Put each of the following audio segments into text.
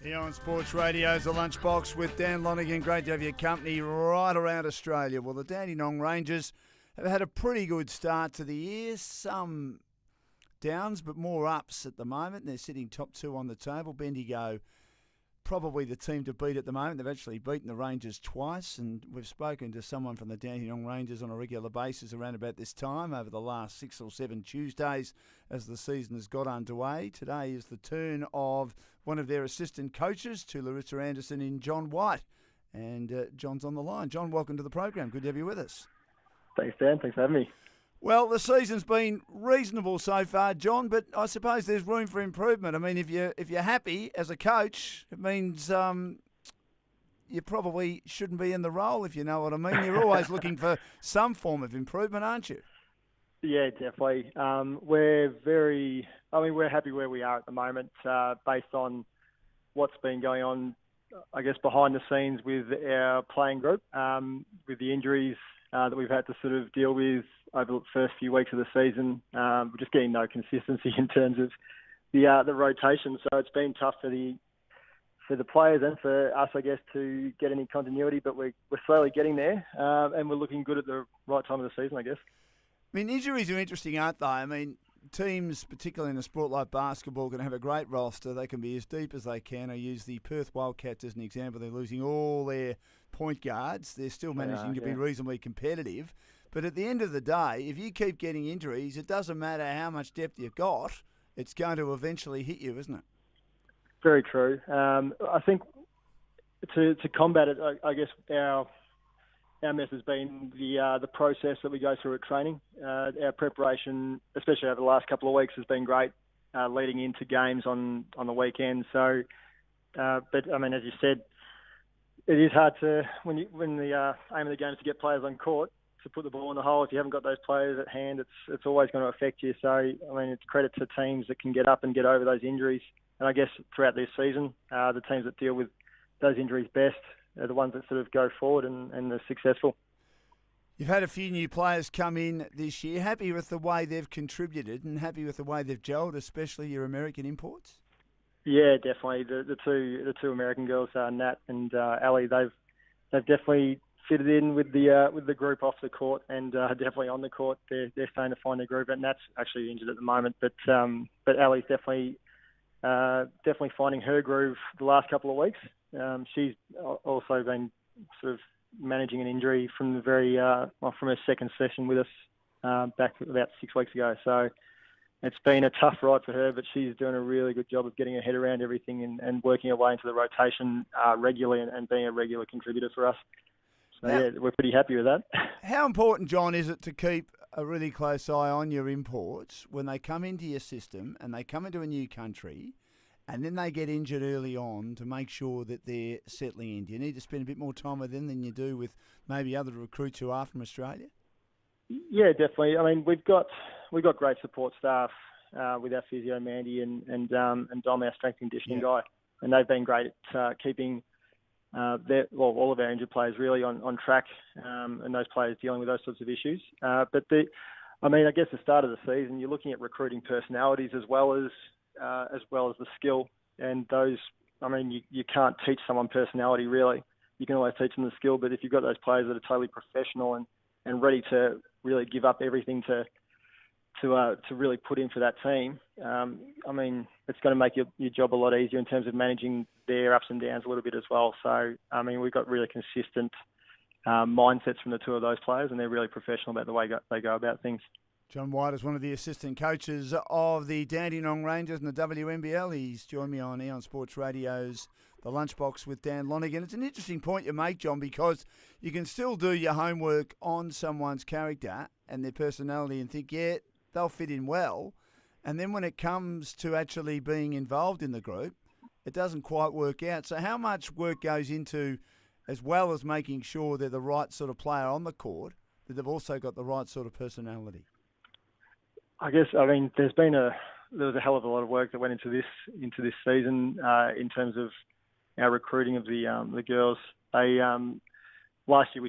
EON Sports Radio's The Lunchbox with Dan Lonergan. Great to have your company right around Australia. Well, the Dandenong Rangers have had a pretty good start to the year. Some downs, but more ups at the moment. They're sitting top two on the table. Bendigo, probably the team to beat at the moment. They've actually beaten the Rangers twice, and we've spoken to someone from the Dandenong Rangers on a regular basis around about this time over the last 6 or 7 Tuesdays as the season has got underway. Today is the turn of one of their assistant coaches to Larissa Anderson in John White, and John's on the line. John, welcome to the program. Good to have you with us. Thanks, Dan. Thanks for having me. Well, the season's been reasonable so far, John, but I suppose there's room for improvement. I mean, if you're happy as a coach, it means you probably shouldn't be in the role, if you know what I mean. You're always looking for some form of improvement, aren't you? Yeah, definitely. We're happy where we are at the moment, based on what's been going on, I guess, behind the scenes with our playing group, with the injuries that we've had to sort of deal with over the first few weeks of the season. We're just getting no consistency in terms of the rotation. So it's been tough for the players and for us, I guess, to get any continuity. But we're slowly getting there, and we're looking good at the right time of the season, I guess. I mean, injuries are interesting, aren't they? I mean, teams, particularly in a sport like basketball, can have a great roster. They can be as deep as they can. I use the Perth Wildcats as an example. They're losing all their point guards. They're still managing to be reasonably competitive. But at the end of the day, if you keep getting injuries, it doesn't matter how much depth you've got. It's going to eventually hit you, isn't it? Very true. I think to combat it, I guess our mess has been the process that we go through at training. Our preparation, especially over the last couple of weeks, has been great, leading into games on the weekend. So, but I mean, as you said, it is hard to when the aim of the game is to get players on court to put the ball in the hole. If you haven't got those players at hand, it's always going to affect you. So, I mean, it's credit to teams that can get up and get over those injuries. And I guess throughout this season, the teams that deal with those injuries best are the ones that sort of go forward and are successful. You've had a few new players come in this year. Happy with the way they've contributed and happy with the way they've gelled, especially your American imports? Yeah, definitely. The two American girls, Nat and Ali, they've definitely fitted in with the group off the court and definitely on the court. They're starting to find their groove. And Nat's actually injured at the moment, but Ali's definitely finding her groove the last couple of weeks. She's also been sort of managing an injury from the from her second session with us back about 6 weeks ago. So it's been a tough ride for her, but she's doing a really good job of getting her head around everything and working her way into the rotation regularly and being a regular contributor for us. So yeah, we're pretty happy with that. How important, John, is it to keep a really close eye on your imports when they come into your system and they come into a new country and then they get injured early on to make sure that they're settling in? Do you need to spend a bit more time with them than you do with maybe other recruits who are from Australia? Yeah, definitely. I mean, we've got great support staff with our physio Mandy and Dom, our strength and conditioning guy, and they've been great at keeping all of our injured players really on track, and those players dealing with those sorts of issues. I guess the start of the season, you're looking at recruiting personalities as well as the skill, and those. I mean, you can't teach someone personality really. You can always teach them the skill, but if you've got those players that are totally professional and ready to really give up everything to really put in for that team, I mean, it's going to make your job a lot easier in terms of managing their ups and downs a little bit as well. So, I mean, we've got really consistent mindsets from the two of those players, and they're really professional about the way they go about things. John White is one of the assistant coaches of the Dandenong Rangers and the WNBL. He's joined me on EON Sports Radio's The Lunchbox with Dan Lonergan. It's an interesting point you make, John, because you can still do your homework on someone's character and their personality and think, yeah, they'll fit in well. And then when it comes to actually being involved in the group, it doesn't quite work out. So how much work goes into, as well as making sure they're the right sort of player on the court, that they've also got the right sort of personality? I guess, I mean, there was a hell of a lot of work that went into this season in terms of our recruiting of the girls. Last year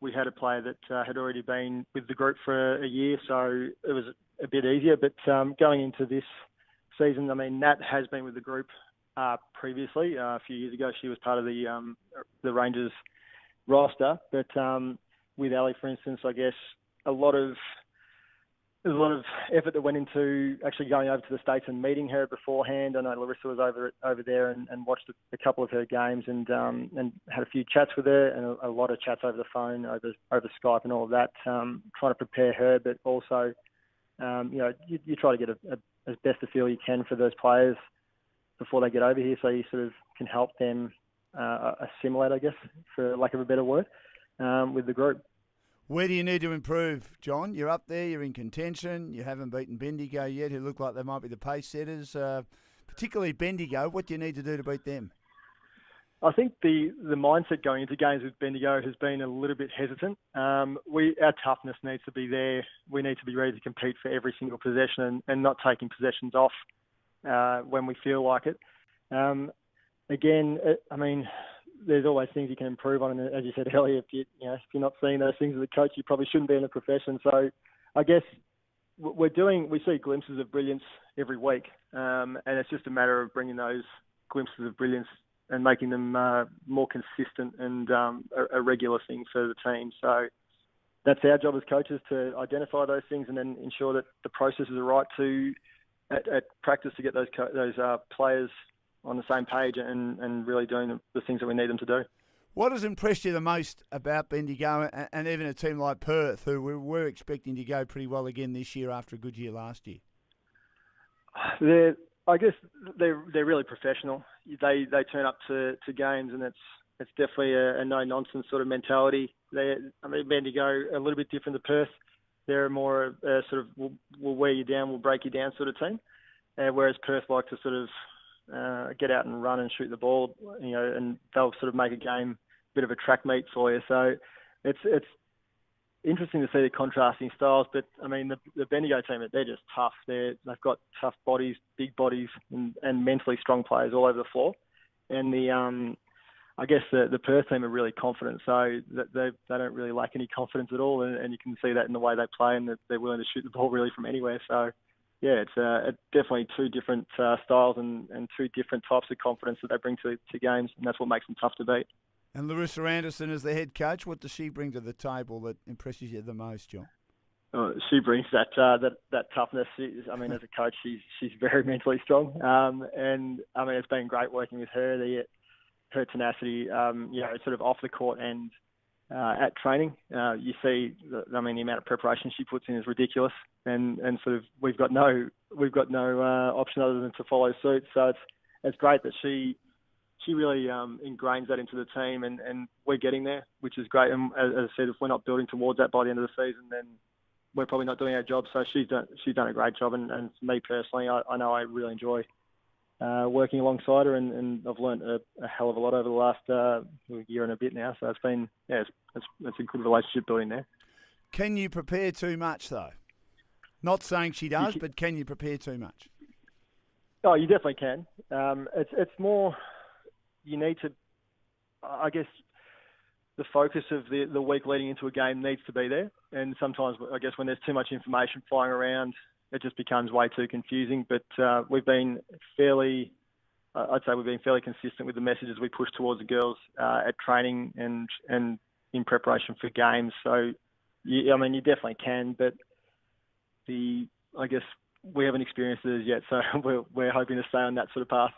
we had a player that had already been with the group for a year, so it was a bit easier. But going into this season, I mean, Nat has been with the group previously. A few years ago, she was part of the Rangers roster. But with Ellie, for instance, I guess there's a lot of effort that went into actually going over to the States and meeting her beforehand. I know Larissa was over there and watched a couple of her games and had a few chats with her and a lot of chats over the phone, over Skype and all of that, trying to prepare her, but also, you try to get as best a feel you can for those players before they get over here, so you sort of can help them assimilate, I guess, for lack of a better word, with the group. Where do you need to improve, John? You're up there, you're in contention, you haven't beaten Bendigo yet, who look like they might be the pace setters, particularly Bendigo. What do you need to do to beat them? I think the mindset going into games with Bendigo has been a little bit hesitant. Our toughness needs to be there. We need to be ready to compete for every single possession and not taking possessions off when we feel like it. There's always things you can improve on, and as you said earlier, if you're not seeing those things as a coach, you probably shouldn't be in the profession. So, I guess we see glimpses of brilliance every week, and it's just a matter of bringing those glimpses of brilliance and making them more consistent and a regular thing for the team. So, that's our job as coaches, to identify those things and then ensure that the processes are right at practice to get those players on the same page and really doing the things that we need them to do. What has impressed you the most about Bendigo and even a team like Perth, who we were expecting to go pretty well again this year after a good year last year? They're really professional. They turn up to games, and it's definitely a no-nonsense sort of mentality. Bendigo a little bit different to Perth. They're more sort of we'll wear you down, we'll break you down sort of team, whereas Perth like to sort of get out and run and shoot the ball, and they'll sort of make a game a bit of a track meet for you. So it's interesting to see the contrasting styles. But the Bendigo team, they're just tough. They've got tough bodies, big bodies, and mentally strong players all over the floor. And I guess the Perth team are really confident, so they don't really lack any confidence at all, and you can see that in the way they play, and that they're willing to shoot the ball really from anywhere. So. Yeah, it's definitely two different styles and two different types of confidence that they bring to games, and that's what makes them tough to beat. And Larissa Anderson as the head coach, what does she bring to the table that impresses you the most, John? She brings that toughness. As a coach, she's very mentally strong, and it's been great working with her. Her tenacity, sort of off the court and at training, you see, the amount of preparation she puts in is ridiculous, and sort of we've got no option other than to follow suit. So it's great that she really ingrains that into the team, and we're getting there, which is great. And as I said, if we're not building towards that by the end of the season, then we're probably not doing our job. So she's done a great job, and for me personally, I know I really enjoy working alongside her, and I've learnt a hell of a lot over the last year and a bit now. So it's been, it's a good relationship building there. Can you prepare too much, though? Not saying she does, but can you prepare too much? Oh, you definitely can. It's more, you need to, I guess, the focus of the week leading into a game needs to be there. And sometimes, I guess, when there's too much information flying around, it just becomes way too confusing. But we've been fairly consistent with the messages we push towards the girls at training and in preparation for games. So, you definitely can, but I guess we haven't experienced it as yet, so we're hoping to stay on that sort of path.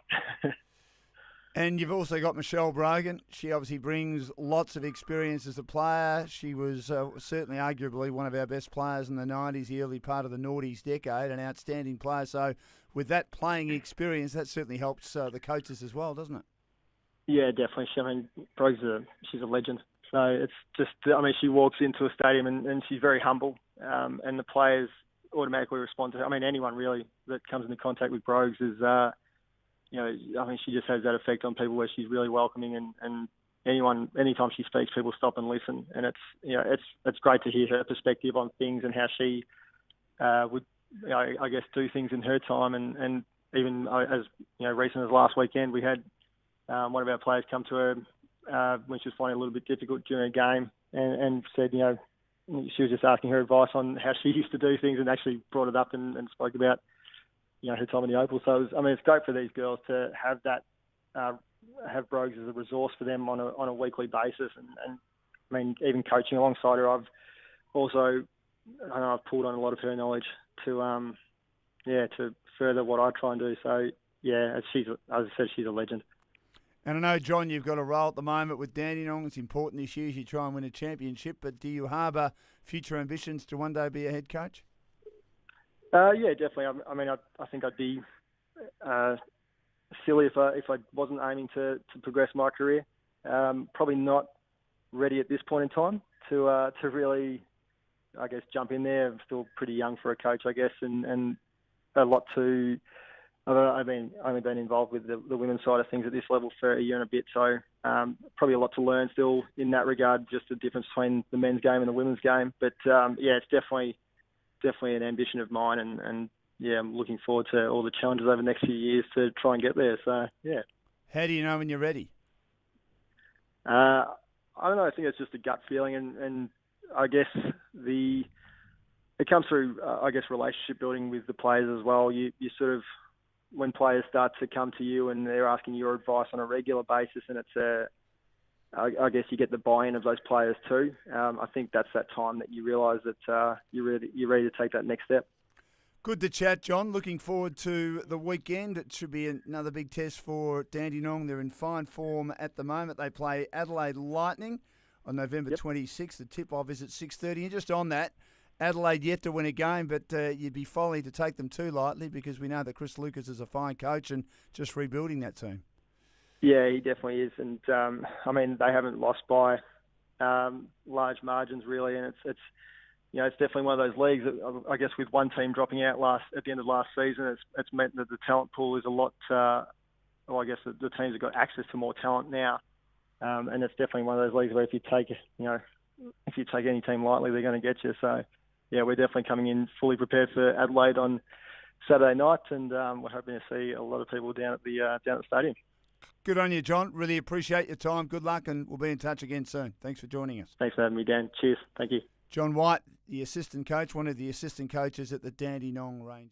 And you've also got Michelle Brogan. She obviously brings lots of experience as a player. She was certainly arguably one of our best players in the 90s, the early part of the noughties decade, an outstanding player. So with that playing experience, that certainly helps the coaches as well, doesn't it? Yeah, definitely. She's a legend. So it's just, she walks into a stadium and she's very humble, and the players automatically respond to her. Anyone really that comes into contact with Brogues is, she just has that effect on people where she's really welcoming, and anytime she speaks, people stop and listen. And it's great to hear her perspective on things and how she would, I guess, do things in her time. And even as recent as last weekend, we had one of our players come to her when she was finding it a little bit difficult during a game, and said, she was just asking her advice on how she used to do things, and actually brought it up and spoke about, her time in the Opal. So it's great for these girls to have that, have Brogues as a resource for them on a weekly basis. And I mean, even coaching alongside her, I've also, I've pulled on a lot of her knowledge to further what I try and do. So yeah, as I said, she's a legend. And I know, John, you've got a role at the moment with Dandenong. It's important this year as you try and win a championship. But do you harbour future ambitions to one day be a head coach? Yeah, definitely. I mean, I think I'd be silly if I wasn't aiming to progress my career. Probably not ready at this point in time to really, I guess, jump in there. I'm still pretty young for a coach, I guess, and a lot to. I've only been involved with the women's side of things at this level for a year and a bit, so probably a lot to learn still in that regard, just the difference between the men's game and the women's game. But yeah, it's definitely an ambition of mine, and yeah, I'm looking forward to all the challenges over the next few years to try and get there. So yeah. How do you know when you're ready? I don't know. I think it's just a gut feeling, and I guess it comes through, I guess, relationship building with the players as well. You sort of, when players start to come to you and they're asking your advice on a regular basis, and it's I guess you get the buy-in of those players too. I think that's that time that you realise that you're ready to take that next step. Good to chat, John. Looking forward to the weekend. It should be another big test for Dandenong. They're in fine form at the moment. They play Adelaide Lightning on November 26th. The tip-off is at 6:30. And just on that, Adelaide yet to win a game, but you'd be folly to take them too lightly because we know that Chris Lucas is a fine coach and just rebuilding that team. Yeah, he definitely is. And, I mean, they haven't lost by large margins, really, and it's definitely one of those leagues that, I guess, with one team dropping out at the end of last season, it's meant that the talent pool is a lot. I guess the teams have got access to more talent now, and it's definitely one of those leagues where if you take any team lightly, they're going to get you. So, yeah, we're definitely coming in fully prepared for Adelaide on Saturday night, and we're hoping to see a lot of people down at the stadium. Good on you, John. Really appreciate your time. Good luck, and we'll be in touch again soon. Thanks for joining us. Thanks for having me, Dan. Cheers. Thank you. John White, the assistant coach, one of the assistant coaches at the Dandenong Rangers.